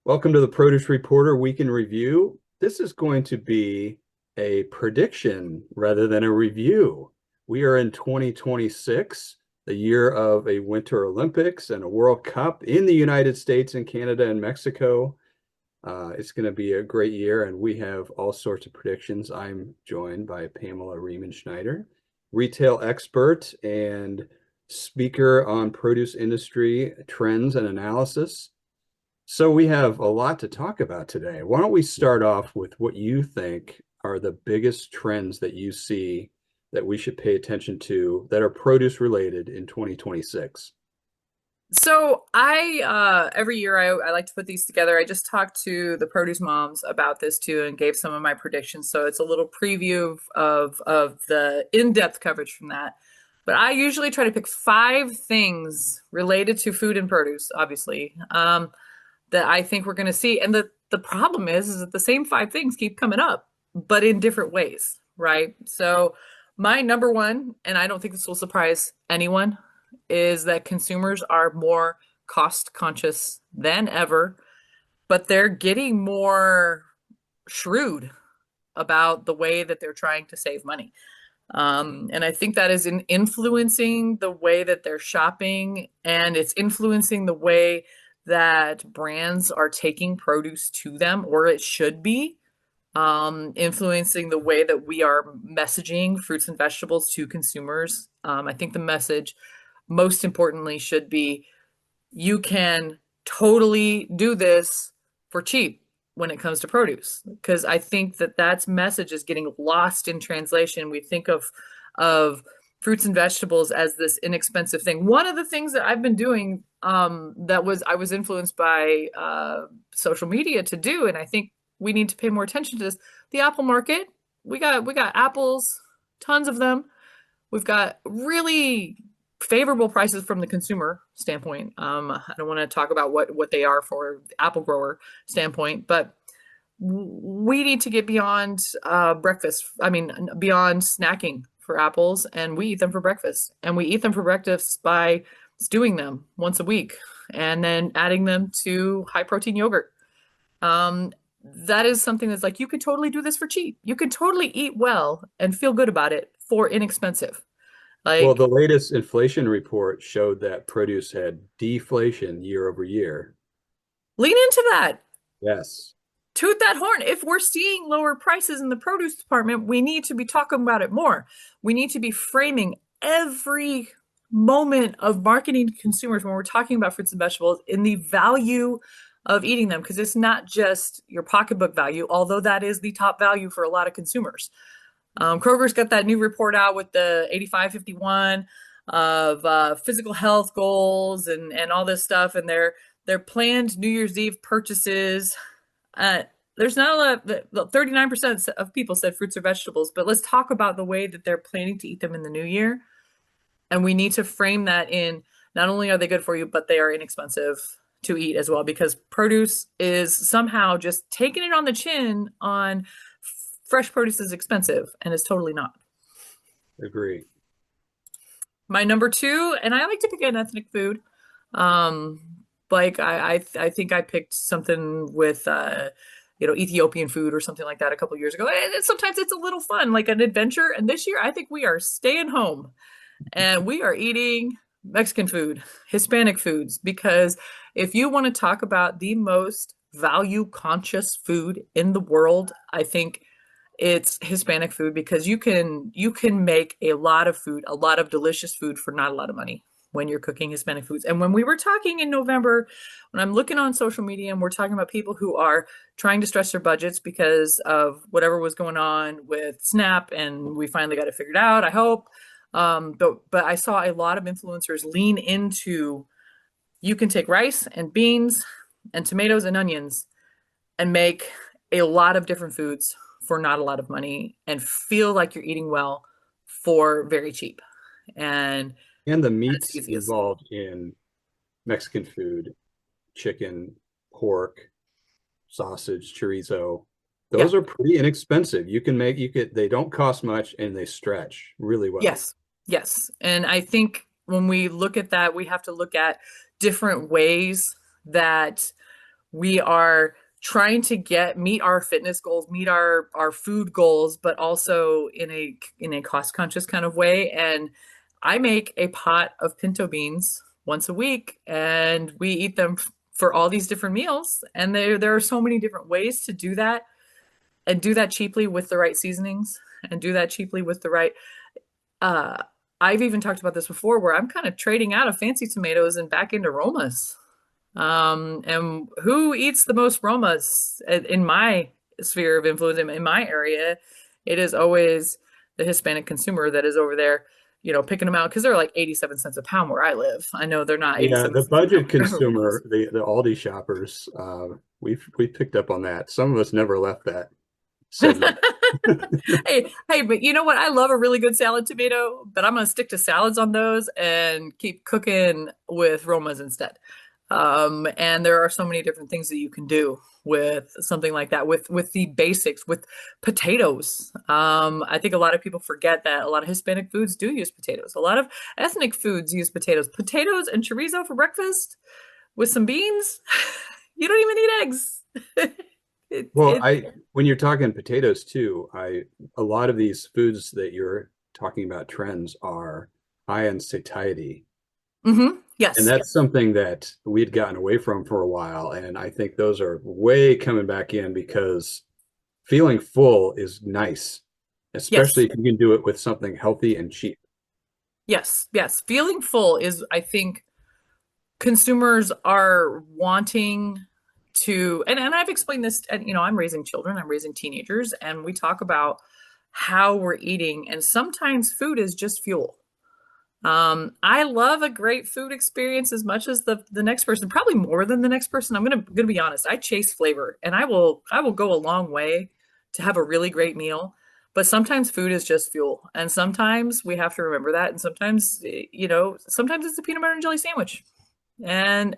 Welcome to the Produce Reporter Week in Review. This is going to be a prediction rather than a review. We are in 2026, the year of a Winter Olympics and a World Cup in the United States and Canada and Mexico. It's going to be a great year, and we have all sorts of predictions. I'm joined by Pamela Riemenschneider, retail expert and speaker on produce industry trends and analysis. So we have a lot to talk about today. Why don't we start off with what you think are the biggest trends that you see that we should pay attention to that are produce related in 2026? So I every year I like to put these together. I just talked to the produce moms about this too and gave some of my predictions. So it's a little preview of the in-depth coverage from that. But I usually try to pick five things related to food and produce, obviously, that I think we're going to see. And the problem is that the same five things keep coming up, but in different ways, right? So my number one, and I don't think this will surprise anyone, is that consumers are more cost conscious than ever, but they're getting more shrewd about the way that they're trying to save money. And I think that is influencing the way that they're shopping, and it's influencing the way that brands are taking produce to them, or it should be, influencing the way that we are messaging fruits and vegetables to consumers. I think the message most importantly should be you can totally do this for cheap when it comes to produce, because I think that that's message is getting lost in translation. We think of fruits and vegetables as this inexpensive thing. One of the things that I've been doing, I was influenced by social media to do, and I think we need to pay more attention to this. The apple market, we got apples, tons of them. We've got really favorable prices from the consumer standpoint. I don't want to talk about what they are for the apple grower standpoint, but we need to get beyond breakfast. I mean, beyond snacking for apples, and we eat them for breakfast. And we eat them for breakfast by stewing them once a week and then adding them to high protein yogurt. That is something that's like you could totally do this for cheap. You could totally eat well and feel good about it for inexpensive. Well, Like, the latest inflation report showed that produce had deflation year over year. lean into that. Yes, Toot that horn. If we're seeing lower prices in the produce department, we need to be talking about it more. We need to be framing every moment of marketing to consumers when we're talking about fruits and vegetables in the value of eating them, because it's not just your pocketbook value, although that is the top value for a lot of consumers. Kroger's got that new report out with the 85-51 of physical health goals and all this stuff, and their planned New Year's Eve purchases. Uh, there's not a lot. 39% of people said fruits or vegetables, but let's talk about the way that they're planning to eat them in the new year. And we need to frame that in not only are they good for you, but they are inexpensive to eat as well, because produce is somehow just taking it on the chin on fresh produce is expensive, and it's totally not. agree. My number two, and I like to pick an ethnic food. Um, I think I picked something with Ethiopian food or something like that a couple years ago. And sometimes it's a little fun, like an adventure. And this year, I think we are staying home and we are eating Mexican food, Hispanic foods, because if you want to talk about the most value conscious food in the world, I think it's Hispanic food, because you can make a lot of food, a lot of delicious food for not a lot of money when you're cooking Hispanic foods. And when we were talking in November, when I'm looking on social media and we're talking about people who are trying to stretch their budgets because of whatever was going on with SNAP, and we finally got it figured out, I hope. But I saw a lot of influencers lean into you can take rice and beans and tomatoes and onions and make a lot of different foods for not a lot of money and feel like you're eating well for very cheap. And And the that's meats easiest. involved in Mexican food, chicken, pork, sausage, chorizo, Yeah. those are pretty inexpensive. They don't cost much and they stretch really well. Yes. Yes. And I think when we look at that, we have to look at different ways that We are trying to meet our fitness goals, meet our food goals, but also in a cost conscious kind of way. And I make a pot of pinto beans once a week, and we eat them for all these different meals. And there are so many different ways to do that, and do that cheaply with the right seasonings, and do that cheaply with the right uh I've even talked about this before, where I'm kind of trading out of fancy tomatoes and back into Romas. And who eats the most Romas in my sphere of influence, in my area? It is always the Hispanic consumer that is over there, picking them out because they're like 87 cents a pound where I live. I know they're not Yeah, 87 the cents a pound budget where everyone consumer, else. the Aldi shoppers, we picked up on that. Some of us never left that segment. Hey, but you know what? I love a really good salad tomato, but I'm gonna stick to salads on those and keep cooking with Romas instead. And there are so many different things that you can do with something like that, with the basics, with potatoes. I think a lot of people forget that a lot of Hispanic foods do use potatoes. A lot of ethnic foods use potatoes. Potatoes and chorizo for breakfast with some beans. You don't even need eggs. It, Well, it, when you're talking potatoes too, a lot of these foods that you're talking about trends are high in satiety. And yes, that's something that we'd gotten away from for a while. And I think those are way coming back in because feeling full is nice, especially yes. if you can do it with something healthy and cheap. Yes, yes. Feeling full is, I think, consumers are wanting to, and I've explained this, and I'm raising children, I'm raising teenagers, and we talk about how we're eating, and sometimes food is just fuel. I love a great food experience as much as the next person, probably more than the next person. I'm gonna be honest. I chase flavor, and I will go a long way to have a really great meal. But sometimes food is just fuel, and sometimes we have to remember that. And sometimes, sometimes it's a peanut butter and jelly sandwich, and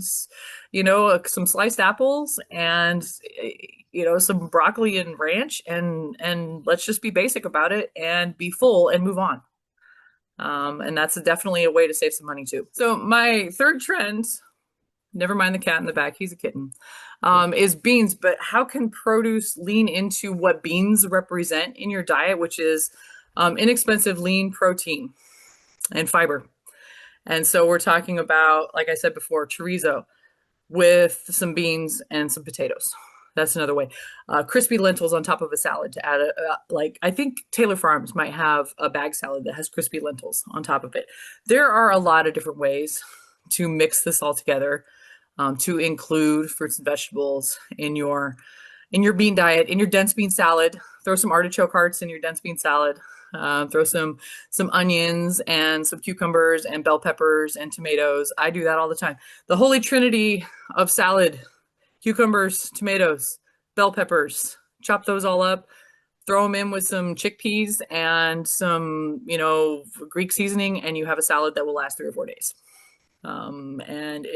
some sliced apples, and some broccoli and ranch, and let's just be basic about it and be full and move on. And that's definitely a way to save some money too. So my third trend, never mind the cat in the back, he's a kitten, is beans. But how can produce lean into what beans represent in your diet, which is inexpensive, lean protein and fiber? And so we're talking about, like I said before, chorizo with some beans and some potatoes. That's another way. Crispy lentils on top of a salad to add like I think Taylor Farms might have a bag salad that has crispy lentils on top of it. There are a lot of different ways to mix this all together, to include fruits and vegetables in your bean diet, in your dense bean salad. Throw some artichoke hearts in your dense bean salad. Throw some onions and some cucumbers and bell peppers and tomatoes. I do that all the time. The holy trinity of salad: cucumbers, tomatoes, bell peppers. Chop those all up. Throw them in with some chickpeas and some, Greek seasoning, and you have a salad that will last 3 or 4 days. And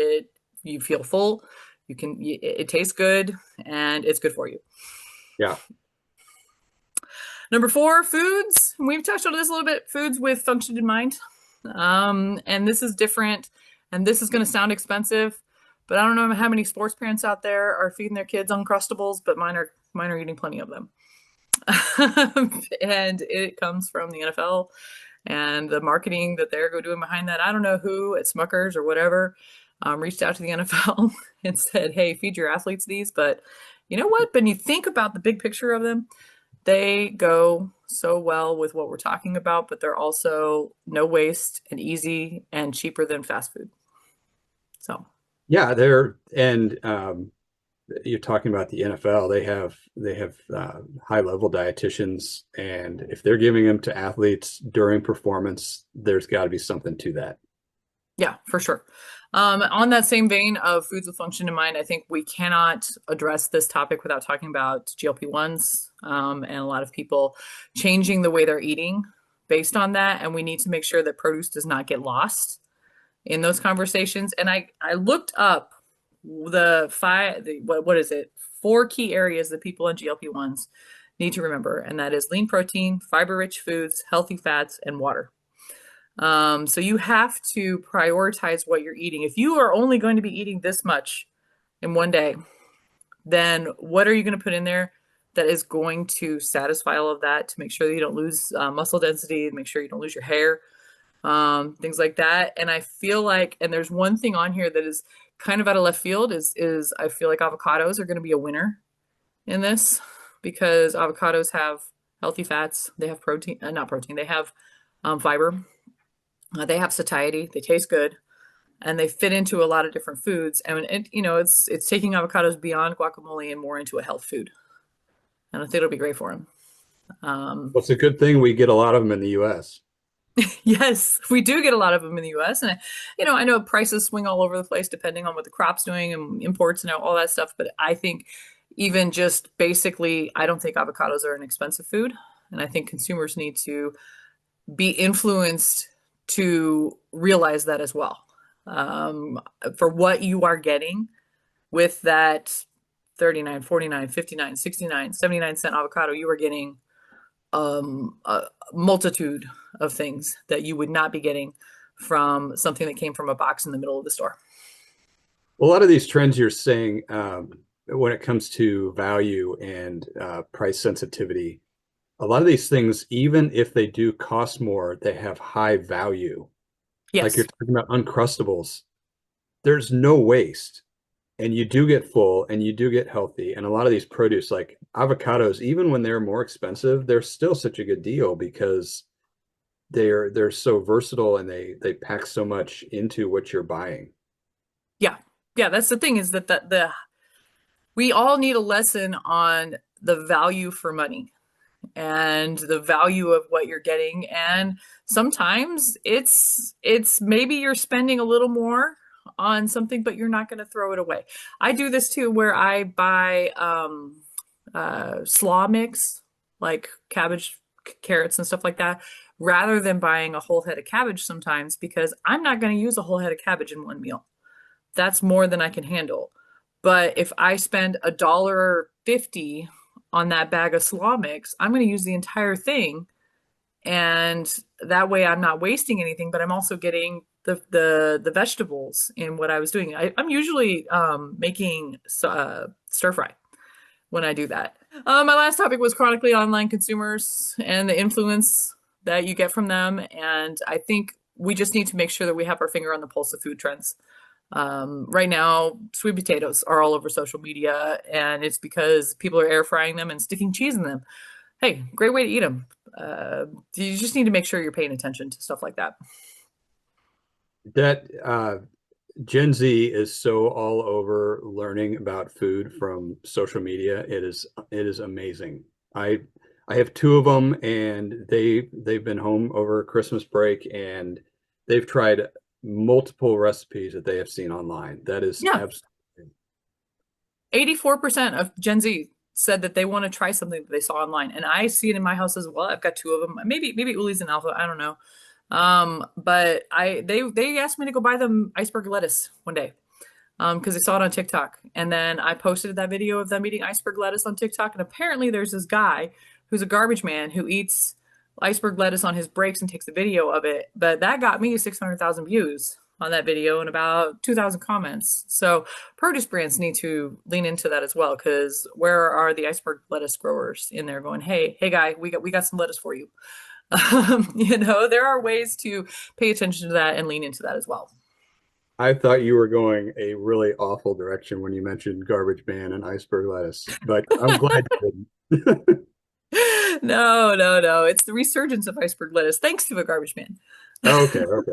you feel full. It tastes good, and it's good for you. Yeah. Number four, foods. We've touched on this a little bit. Foods with function in mind. And this is different, and this is going to sound expensive, but I don't know how many sports parents out there are feeding their kids Uncrustables, but mine are eating plenty of them. And it comes from the NFL and the marketing that they're doing behind that. I don't know who at Smuckers or whatever reached out to the NFL and said, "Hey, feed your athletes these." But you know what? When you think about the big picture of them, they go so well with what we're talking about, but they're also no waste and easy and cheaper than fast food. So, Yeah, you're talking about the NFL. They have high level dietitians, and if they're giving them to athletes during performance, there's got to be something to that. yeah, for sure. On that same vein of foods with function in mind, I think we cannot address this topic without talking about GLP-1s, and a lot of people changing the way they're eating based on that. And we need to make sure that produce does not get lost in those conversations. And I looked up what is it? 4 key areas that people on GLP-1s need to remember, and that is lean protein, fiber-rich foods, healthy fats, and water. So you have to prioritize what you're eating. If you are only going to be eating this much in one day, then what are you going to put in there that is going to satisfy all of that to make sure that you don't lose muscle density, make sure you don't lose your hair, things like that. And I feel like, and there's one thing on here that is kind of out of left field is I feel like avocados are going to be a winner in this because avocados have healthy fats, they have protein, not protein, they have fiber, they have satiety, they taste good, and they fit into a lot of different foods. And it's taking avocados beyond guacamole and more into a health food. And I think it'll be great for them. Well, it's a good thing we get a lot of them in the US. Yes, we do get a lot of them in the U.S. And I know prices swing all over the place depending on what the crop's doing and imports and all that stuff. But I think even just basically, I don't think avocados are an expensive food, and I think consumers need to be influenced to realize that as well. For what you are getting with that 39, 49, 59, 69, 79 cent avocado, you are getting a multitude of things that you would not be getting from something that came from a box in the middle of the store. A lot of these trends you're saying, when it comes to value and price sensitivity, a lot of these things, even if they do cost more, they have high value. Like you're Yes. talking about Uncrustables, there's no waste, and you do get full and you do get healthy. And a lot of these produce, like avocados, even when they're more expensive, they're still such a good deal because they're so versatile and they pack so much into what you're buying. Yeah. Yeah, that's the thing is that the we all need a lesson on the value for money and the value of what you're getting. And sometimes it's maybe you're spending a little more on something, but you're not going to throw it away. I do this too, where I buy slaw mix, like cabbage, carrots, and stuff like that, rather than buying a whole head of cabbage sometimes, because I'm not going to use a whole head of cabbage in one meal. That's more than I can handle. But if I spend $1.50 on that bag of slaw mix, I'm going to use the entire thing. And that way I'm not wasting anything, but I'm also getting the vegetables in what I was doing. I'm usually making stir fry when I do that. My last topic was chronically online consumers and the influence that you get from them. And I think we just need to make sure that we have our finger on the pulse of food trends. Right now, sweet potatoes are all over social media, and it's because people are air frying them and sticking cheese in them. Hey, great way to eat them. You just need to make sure you're paying attention to stuff like that. That Gen Z is so all over learning about food from social media. It is amazing. I have two of them, and they've been home over Christmas break, and they've tried multiple recipes that they have seen online. That is Yeah, absolutely 84% of Gen Z said that they want to try something that they saw online, and I see it in my house as well. I've got two of them. Maybe Uli's and Alpha. I don't know. But they asked me to go buy them iceberg lettuce one day. Because I saw it on TikTok. And then I posted that video of them eating iceberg lettuce on TikTok. And apparently there's this guy who's a garbage man who eats iceberg lettuce on his breaks and takes a video of it. But that got me 600,000 views on that video and about 2,000 comments. So produce brands need to lean into that as well. Because where are the iceberg lettuce growers in there going, hey guy, we got some lettuce for you. There are ways to pay attention to that and lean into that as well. I thought you were going a really awful direction when you mentioned garbage man and iceberg lettuce, but I'm glad you didn't. No, no, no. It's the resurgence of iceberg lettuce, thanks to a garbage man. Okay, okay.